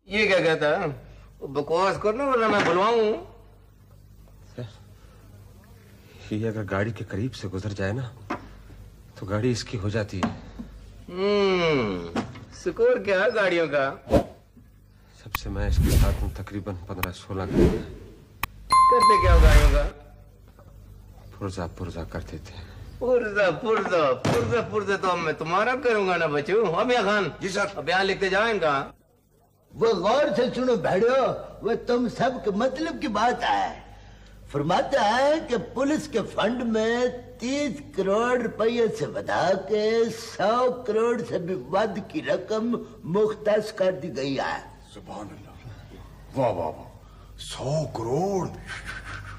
ये क्या कहता है? बकवास करना वरना मैं बुलवाऊं। ये अगर गाड़ी के करीब से गुजर जाए ना तो गाड़ी इसकी हो जाती है। स्कोर क्या है गाड़ियों का? सबसे मैं इसके साथ हूँ तकरीबन 15-16 करते क्या हो गाड़ियों का? पुर्जा पुर्जा करते थे। पुर्जा पुर्जा पुर्जा पुर्जा तो अब मैं तुम्हारा करूंगा ना बच्चों। अब या खान जी सर। अब बयान लिखते जाओ इनका। वो गौर से सुनो भेड़ो, वो तुम सब के मतलब की बात है। फरमाता है कि पुलिस के फंड में 30 करोड़ रुपये से बढ़ा के 100 करोड़ से भी ਵੱਧ की रकम मुख्तस कर दी गई है। सुभान अल्लाह, वाह वाह वाह, 100 करोड़।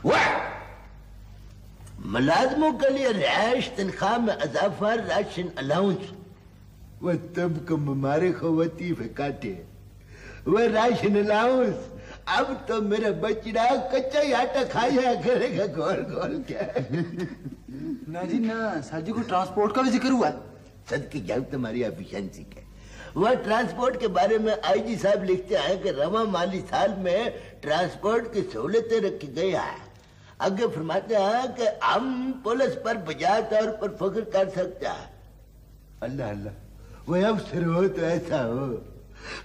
वाह! मुलाजमों के लिए रिहाइश, तनख्वाह में इजाफा, राशन अलाउंस, वह तुमको मुबारक हो वतीफे काटे, वह राशन अलाउंस। अब तो मेरा बचड़ा कच्चा ही आटा खाया करेगा गोल गोल क्या। ना जी ना, सर जी को ट्रांसपोर्ट का भी जिक्र हुआ। सदकी जाओ तुम्हारी एफिशिएंसी के। वह ट्रांसपोर्ट के बारे में आईजी साहब लिखते हैं कि रवा माली साल में ट्रांसपोर्ट की सहूलतें रखी गई है। आगे फरमाते हैं कि हम पुलिस पर बजाय तौर पर फख्र कर सकते हैं। अल्लाह अल्लाह, वह अफसर हो तो ऐसा हो।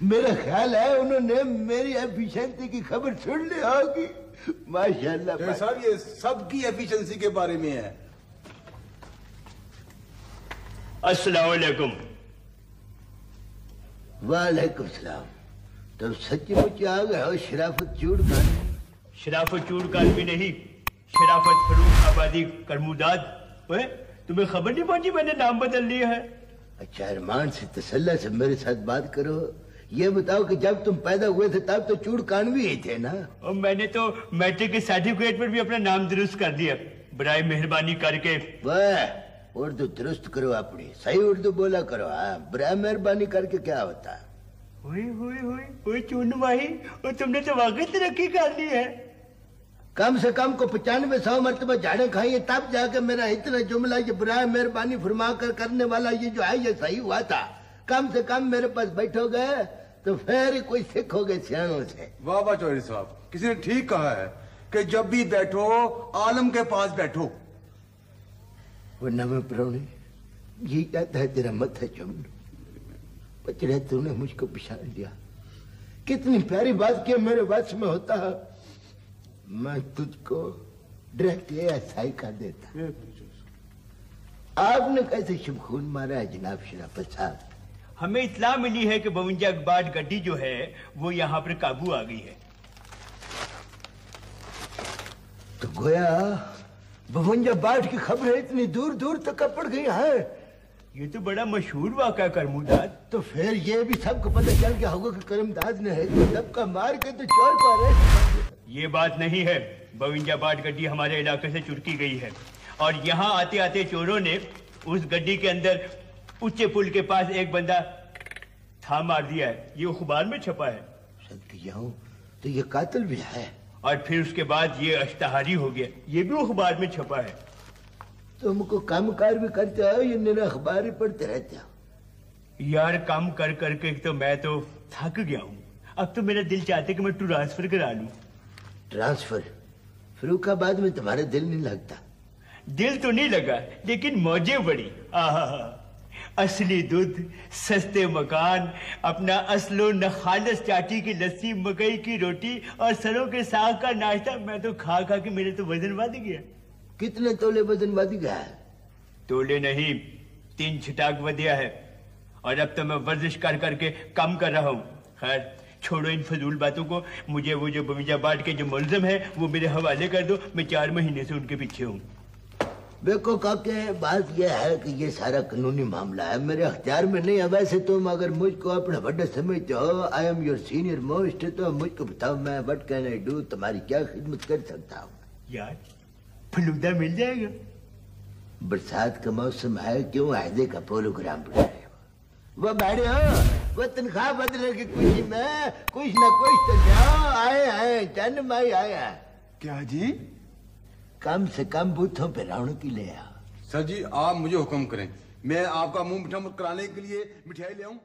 मेरा ख्याल है उन्होंने मेरी एफिशिएंसी की खबर सुन ली होगी। माशाल्लाह साहब, ये सबकी एफिशिएंसी के बारे में है। अस्सलाम वालेकुम। वालेकुम सलाम। तुम सच्चमुच आ गए हो शराफत चूड़कान? शराफत चूड़कान भी नहीं, शराफत फरूख आबादी करमुदाद। तुम्हें खबर नहीं पहुंची मैंने नाम बदल लिया है? अच्छा, अरमान से तसल्ला से मेरे साथ बात करो। ये बताओ कि जब तुम पैदा हुए थे तब तो चूड़कानवी ही थे ना? और मैंने तो मैट्रिक के सर्टिफिकेट पर भी अपना नाम दुरुस्त कर दिया। बराए मेहरबानी करके। वाह, उर्दू दुरुस्त करो अपनी, सही उर्दू बोला करो। हाँ, बराए मेहरबानी करके क्या होता है? हुई चून माही, और तुमने तो वाकई तरक्की कर ली है। कम से कम को 95-100 मरतबा झाड़े खाइए तब जाके मेरा इतना जुमला ये बराए मेहरबानी फरमा कर करने वाला ये जो है ये सही हुआ था। कम से कम मेरे पास बैठोगे तो फिर कोई सीखोगे सियाणों से। वाह वाह चौधरी साहब, किसी ने ठीक कहा है कि जब भी बैठो आलम के पास बैठो। वो नवे प्रोने ये कहता है तेरा मत्था चुम बचड़े, तूने मुझको पछाड़ लिया। कितनी प्यारी बात की, मेरे वश में होता है मैं तुझको डायरेक्ट एएसआई कर देता। आपने कैसे शुभ खून मारा है जनाब शराफत साहब? हमें इत्ला मिली है कि 52 अखबार गड्डी जो है वो यहाँ पर काबू आ गई है। तो गोया 52 बाट की खबरें इतनी दूर दूर तक पड़ गई है। ये तो बड़ा मशहूर वाक़ा करमुदाद। तो फिर ये भी सबको पता चल गया होगा कि करमदाद ने है तो दबका मार के तो चोर को अरेस्ट। ये बात नहीं है, 52 बाट गड्डी हमारे इलाके से चुरकी गई है और यहाँ आते आते चोरों ने उस गड्डी के अंदर ऊंचे पुल के पास एक बंदा था मार दिया है। ये अखबार में छपा है। तो ये कातिल भी है? और फिर उसके बाद ये अश्तहारी हो गया, ये भी अखबार में छपा है। तुमको काम कार भी करते हो ये मेरा अखबार ही पढ़ते रहते हो? यार काम कर करके तो मैं तो थक गया हूँ। अब तो मेरा दिल चाहता है कि मैं ट्रांसफर करा लूं। ट्रांसफर? फरुखाबाद में तुम्हारा दिल नहीं लगता? दिल तो नहीं लगा लेकिन मौजें बड़ी। असली दूध, सस्ते मकान, अपना असलो नखालस चाटी की लस्सी, मकई की रोटी और सरों के साग का नाश्ता। मैं तो खा खा के मेरे तो वजन बढ़ गया। कितने तोले वजन बढ़ गया है? तोले नहीं, 3 छिटाक बढ़िया है। और अब तो मैं वर्जिश कर करके कम कर रहा हूँ। खैर छोड़ो इन फजूल बातों को। मुझे वो जो 52 बाट के जो मुलजिम है वो मेरे हवाले कर दो। मैं 4 महीने से उनके पीछे हूँ। देखो काके, बात यह है कि ये सारा कानूनी मामला है, मेरे अख्तियार में नहीं है। वैसे तुम अगर मुझको अपना बड़ा समझते हो, I am your senior most, तो मुझको बताओ मैं व्हाट कैन आई डू, तुम्हारी क्या खिदमत कर सकता हूँ? यार फलूदा मिल जाएगा। बरसात का मौसम है, क्यों आयदे का प्रोग्राम बना रहे हो? वो बैठे हो, वो तनख्वाह बदलने की खुशी में कुछ न कुछ तो जाओ। आए चंद माई आया। क्या जी? कम से कम बूथों पे रौनकी ले आओ। सर जी आप मुझे हुक्म करें, मैं आपका मुंह मीठा कराने के लिए मिठाई ले आऊं।